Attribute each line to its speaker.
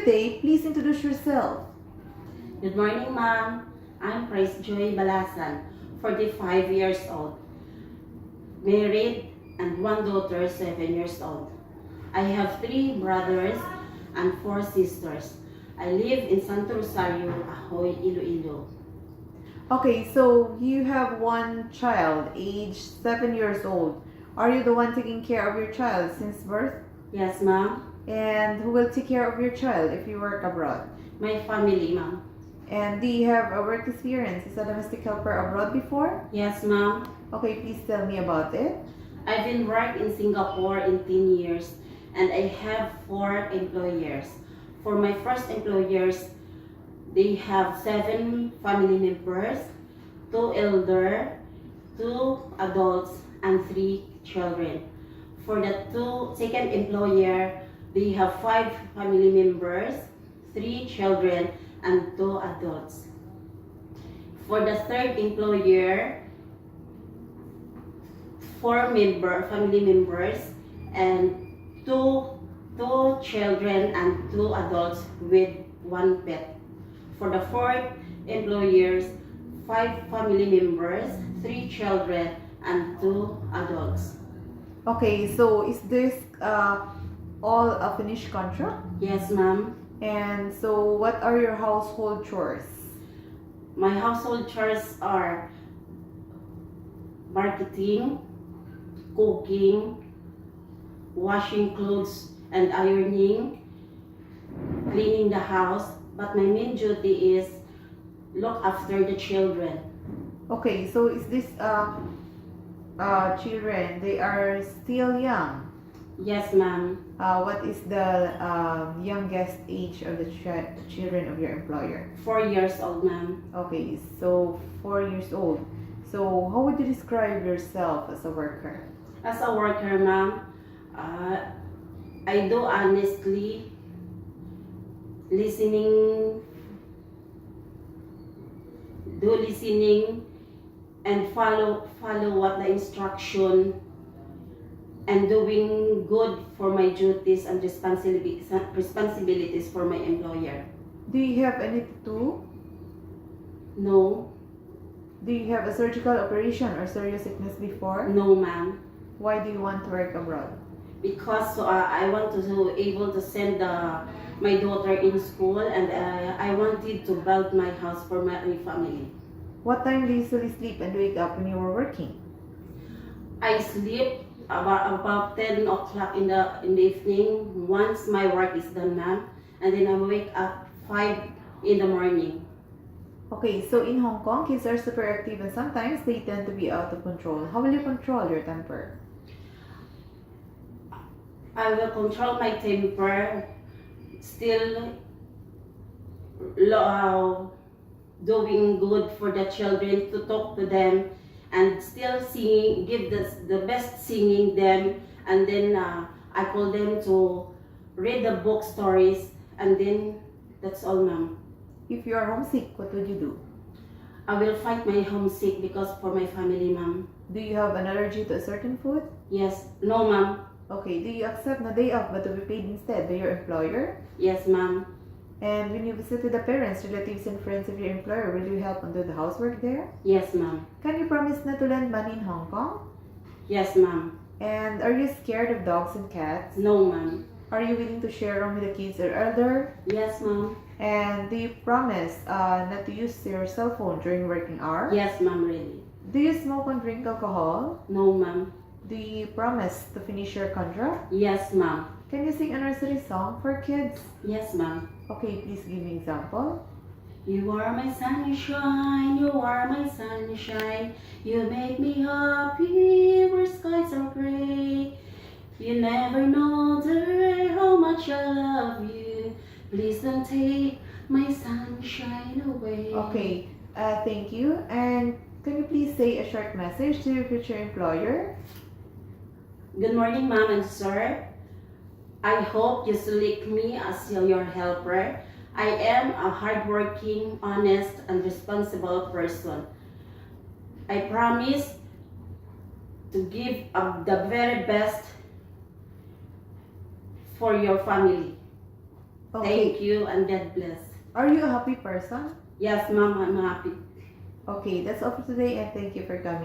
Speaker 1: Day, please introduce yourself.
Speaker 2: Good morning, ma'am. I'm Praise Joy Balasan, 45 years old, married, and one daughter, 7 years old. I have 3 brothers and 4 sisters. I live in Santo Rosario, Ahoy, Iloilo.
Speaker 1: Okay, so you have one child, age 7 years old. Are you the one taking care of your child since birth?
Speaker 2: Yes, ma'am.
Speaker 1: And who will take care of your child if you work abroad?
Speaker 2: My family, ma'am.
Speaker 1: And do you have a work experience as a domestic helper abroad before?
Speaker 2: Yes, ma'am.
Speaker 1: Okay, please tell me about it.
Speaker 2: I've been working in Singapore in 10 years and I have 4 employers. For my first employers, they have 7 family members, 2 elder, 2 adults, and 3 children. For the second employer, they have 5 family members, 3 children, and 2 adults. For the third employer, 4 family members, and 2 children and 2 adults with 1 pet. For the fourth employers, 5 family members, 3 children, and 2 adults.
Speaker 1: Okay, so is this all a finished contract?
Speaker 2: Yes, ma'am.
Speaker 1: And so what are your household chores?
Speaker 2: My household chores are marketing, cooking, washing clothes and ironing, cleaning the house, but my main duty is look after the children.
Speaker 1: Okay, so is this children, they are still young?
Speaker 2: Yes, ma'am.
Speaker 1: What is the youngest age of the children of your employer?
Speaker 2: 4 years old, ma'am.
Speaker 1: Okay, so 4 years old. So how would you describe yourself as a worker?
Speaker 2: As a worker, ma'am, I do honestly listening and follow what the instruction and doing good for my duties and responsibilities for my employer.
Speaker 1: Do you have any tattoo?
Speaker 2: No,
Speaker 1: Do you have a surgical operation or serious sickness before?
Speaker 2: no, ma'am.
Speaker 1: Why do you want to work abroad?
Speaker 2: Because I want to able to send my daughter in school, and I wanted to build my house for my family.
Speaker 1: What time do you usually sleep and wake up when you are working?
Speaker 2: I sleep about 10 o'clock in the evening once my work is done, ma'am, and then I wake up 5 in the morning.
Speaker 1: Okay, so in Hong Kong, kids are super active and sometimes they tend to be out of control. How will you control your temper?
Speaker 2: I will control my temper, still doing good for the children, to talk to them, and still singing, give the best singing them, and then I call them to read the book stories, and then that's all, ma'am.
Speaker 1: If you are homesick, what would you do?
Speaker 2: I will fight my homesick because for my family, ma'am.
Speaker 1: Do you have an allergy to a certain food?
Speaker 2: Yes, no, ma'am.
Speaker 1: Okay, do you accept the day off but to be paid instead by your employer?
Speaker 2: Yes, ma'am.
Speaker 1: And when you visited the parents, relatives, and friends of your employer, will you help and do the housework there?
Speaker 2: Yes, ma'am.
Speaker 1: Can you promise not to lend money in Hong Kong?
Speaker 2: Yes, ma'am.
Speaker 1: And are you scared of dogs and cats?
Speaker 2: No, ma'am.
Speaker 1: Are you willing to share room with the kids or elder?
Speaker 2: Yes, ma'am.
Speaker 1: And do you promise not to use your cell phone during working hours?
Speaker 2: Yes, ma'am, really.
Speaker 1: Do you smoke and drink alcohol?
Speaker 2: No, ma'am.
Speaker 1: Do you promise to finish your contract?
Speaker 2: Yes, ma'am.
Speaker 1: Can you sing a nursery song for kids?
Speaker 2: Yes, ma'am.
Speaker 1: Okay, please give me example.
Speaker 2: You are my sunshine, you are my sunshine. You make me happy where skies are gray. You never know, dear, how much I love you. Please don't take my sunshine away.
Speaker 1: Okay, thank you. And can you please say a short message to your future employer?
Speaker 2: Good morning, ma'am and sir. I hope you select me as your helper. I am a hardworking, honest, and responsible person. I promise to give the very best for your family.
Speaker 1: Okay.
Speaker 2: Thank you and God bless.
Speaker 1: Are you a happy person?
Speaker 2: Yes, ma'am, I'm happy.
Speaker 1: Okay, that's all for today and thank you for coming.